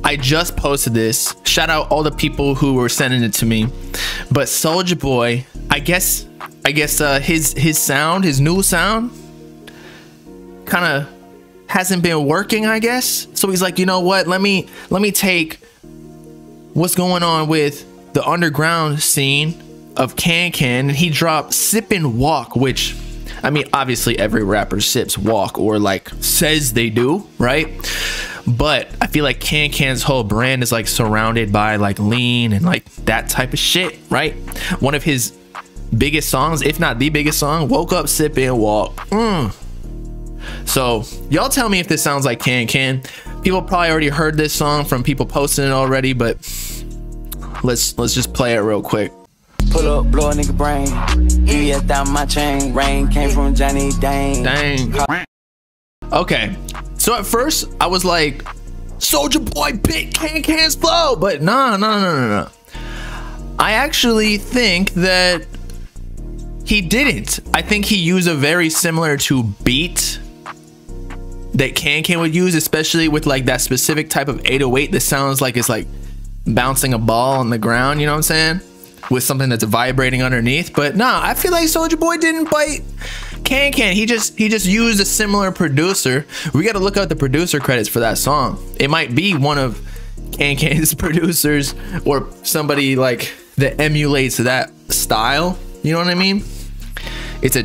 I just posted this. Shout out all the people who were sending it to me. But Soulja Boy, I guess his sound, his new sound, kind of hasn't been working, I guess. So he's like, you know what? Let me take what's going on with the underground scene of Kankan, and he dropped Sip and Walk, which, I mean, obviously every rapper sips walk, or like says they do, right? But I feel like Kankan's whole brand is like surrounded by like lean and like that type of shit, right? One of his biggest songs, if not the biggest song, Woke Up, Sip and Walk. So y'all tell me if this sounds like Kankan. People probably already heard this song from people posting it already, but let's just play it real quick. Pull up, blow a nigga brain. ES down my chain. Rain came from Johnny Dang. Dang. Okay, so at first I was like, Soulja Boy bit Kankan's flow, but no. I actually think that he didn't. I think he used a very similar to beat that Kankan would use, especially with like that specific type of 808 that sounds like it's like bouncing a ball on the ground, you know what I'm saying? With something that's vibrating underneath. But nah, I feel like Soulja Boy didn't bite Kankan. He just used a similar producer. We got to look out the producer credits for that song. It might be one of Kankan's producers or somebody like that emulates that style. You know what I mean? It's a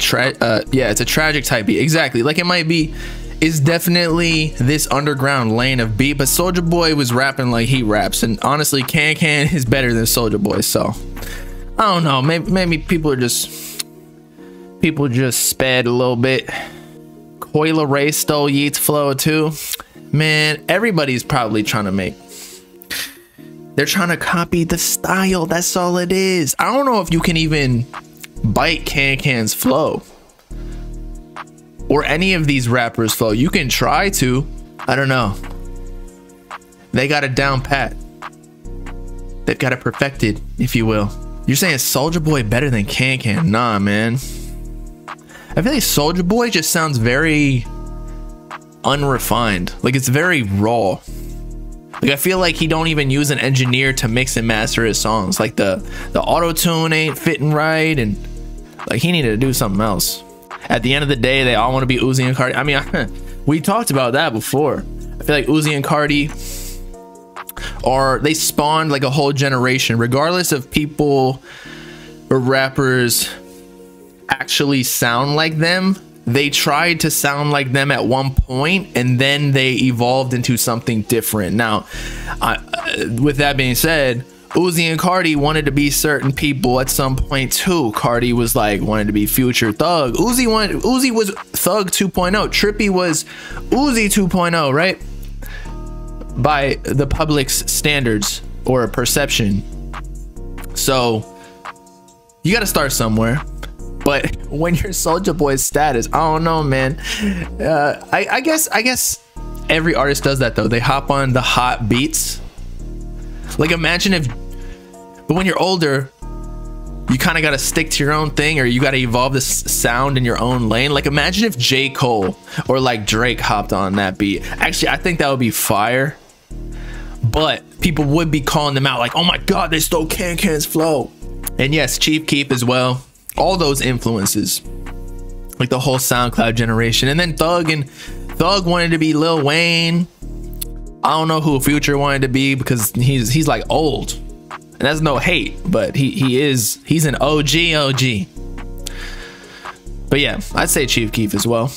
it's a tragic type beat. Exactly. Like it might be, it's definitely this underground lane of beat, but Soulja Boy was rapping like he raps, and honestly Kankan is better than Soulja Boy. So I don't know, maybe people just sped a little bit. Coila Ray stole Yeat's flow too. Man, everybody's probably trying to copy the style. That's all it is. I don't know if you can even bite Kankan's flow or any of these rappers' flow. You can try to. I don't know. They got it down pat. They've got it perfected, if you will. You're saying Soulja Boy better than Kankan? Nah, man. I feel like Soulja Boy just sounds very unrefined. Like it's very raw. Like I feel like he don't even use an engineer to mix and master his songs. Like the auto-tune ain't fitting right, and like he needed to do something else. At the end of the day, they all want to be Uzi and Cardi. I mean, we talked about that before. I feel like Uzi and Cardi they spawned like a whole generation, regardless of people or rappers actually sound like them. They tried to sound like them at one point, and then they evolved into something different. Now, with that being said, Uzi and Cardi wanted to be certain people at some point too. Cardi was like wanted to be Future Thug. Uzi was Thug 2.0. Trippy was Uzi 2.0, right? By the public's standards or perception. So you got to start somewhere. But when you're Soulja Boy's status, I don't know, man. I guess every artist does that though. They hop on the hot beats. Like imagine if, but when you're older, you kind of got to stick to your own thing, or you got to evolve this sound in your own lane. Like imagine if J. Cole or like Drake hopped on that beat. Actually, I think that would be fire. But people would be calling them out like, oh my God, they stole Kankan's flow. And yes, Chief Keef as well. All those influences, like the whole SoundCloud generation. And then Thug wanted to be Lil Wayne. I don't know who Future wanted to be because he's like old, and that's no hate, but he's an OG. But yeah, I'd say Chief Keef as well.